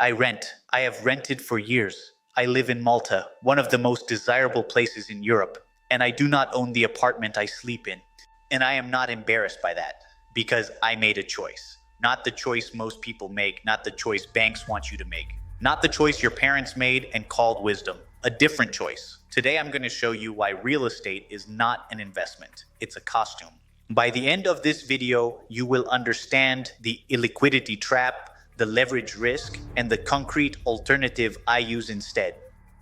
I rent. I have rented for years. I live in Malta, one of the most desirable places in Europe, and I do not own the apartment I sleep in. And I am not embarrassed by that because I made a choice. Not the choice most people make, not the choice banks want you to make, not the choice your parents made and called wisdom. A different choice. Today I'm going to show you why real estate is not an investment, it's a costume. By the end of this video, you will understand the illiquidity trap, the leverage risk, and the concrete alternative I use instead.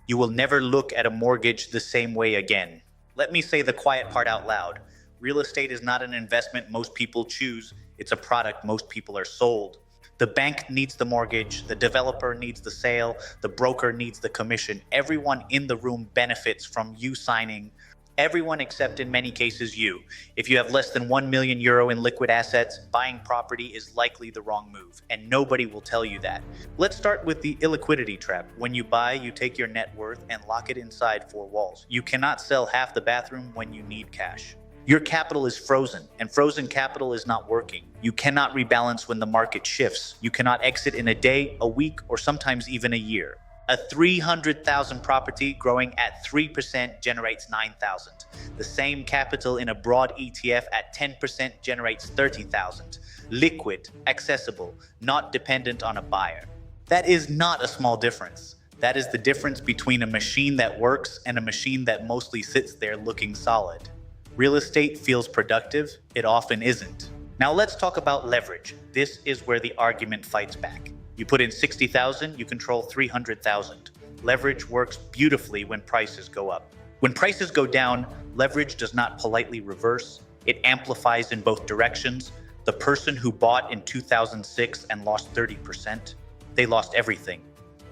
You will never look at a mortgage the same way again. Let me say the quiet part out loud. Real estate is not an investment most people choose, it's a product most people are sold. The bank needs the mortgage, the developer needs the sale, the broker needs the commission. Everyone in the room benefits from you signing. Everyone except in many cases you. If you have less than €1 million in liquid assets, buying property is likely the wrong move, and nobody will tell you that. Let's start with the illiquidity trap. When you buy, you take your net worth and lock it inside four walls. You cannot sell half the bathroom when you need cash. Your capital is frozen, and frozen capital is not working. You cannot rebalance when the market shifts. You cannot exit in a day, a week, or sometimes even a year. A 300,000 property growing at 3% generates 9,000. The same capital in a broad ETF at 10% generates 30,000. Liquid, accessible, not dependent on a buyer. That is not a small difference. That is the difference between a machine that works and a machine that mostly sits there looking solid. Real estate feels productive, it often isn't. Now let's talk about leverage. This is where the argument fights back. You put in 60,000, you control 300,000. Leverage works beautifully when prices go up. When prices go down, leverage does not politely reverse. It amplifies in both directions. The person who bought in 2006 and lost 30%, they lost everything.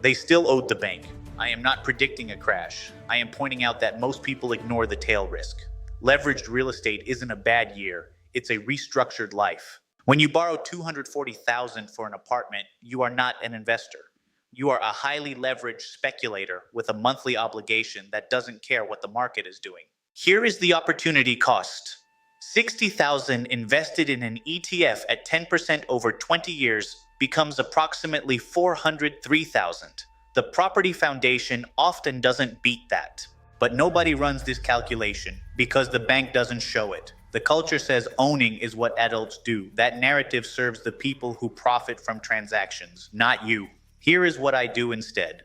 They still owed the bank. I am not predicting a crash. I am pointing out that most people ignore the tail risk. Leveraged real estate isn't a bad year, it's a restructured life. When you borrow $240,000 for an apartment, you are not an investor. You are a highly leveraged speculator with a monthly obligation that doesn't care what the market is doing. Here is the opportunity cost. 60,000 invested in an ETF at 10% over 20 years becomes approximately 403,000. The property foundation often doesn't beat that. But nobody runs this calculation because the bank doesn't show it. The culture says owning is what adults do. That narrative serves the people who profit from transactions, not you. Here is what I do instead.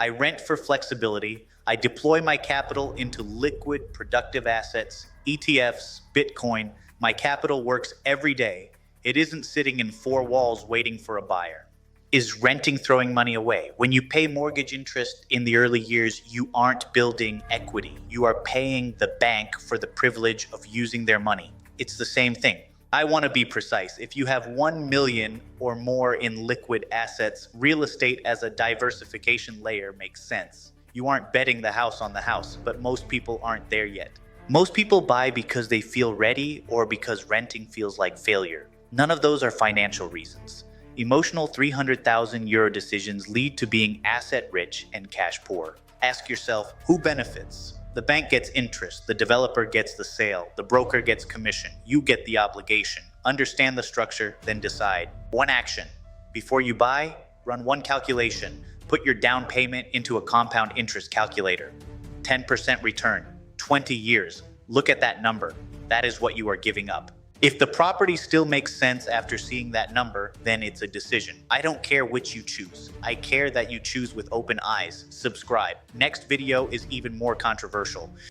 I rent for flexibility. I deploy my capital into liquid, productive assets, ETFs, Bitcoin. My capital works every day. It isn't sitting in four walls waiting for a buyer. Is renting throwing money away? When you pay mortgage interest in the early years, you aren't building equity. You are paying the bank for the privilege of using their money. It's the same thing. I want to be precise. If you have 1 million or more in liquid assets, real estate as a diversification layer makes sense. You aren't betting the house on the house, but most people aren't there yet. Most people buy because they feel ready or because renting feels like failure. None of those are financial reasons. Emotional €300,000 decisions lead to being asset rich and cash poor. Ask yourself, who benefits? The bank gets interest, the developer gets the sale, the broker gets commission, you get the obligation. Understand the structure, then decide. One action. Before you buy, run one calculation. Put your down payment into a compound interest calculator. 10% return, 20 years. Look at that number. That is what you are giving up. If the property still makes sense after seeing that number, then it's a decision. I don't care which you choose. I care that you choose with open eyes. Subscribe. Next video is even more controversial.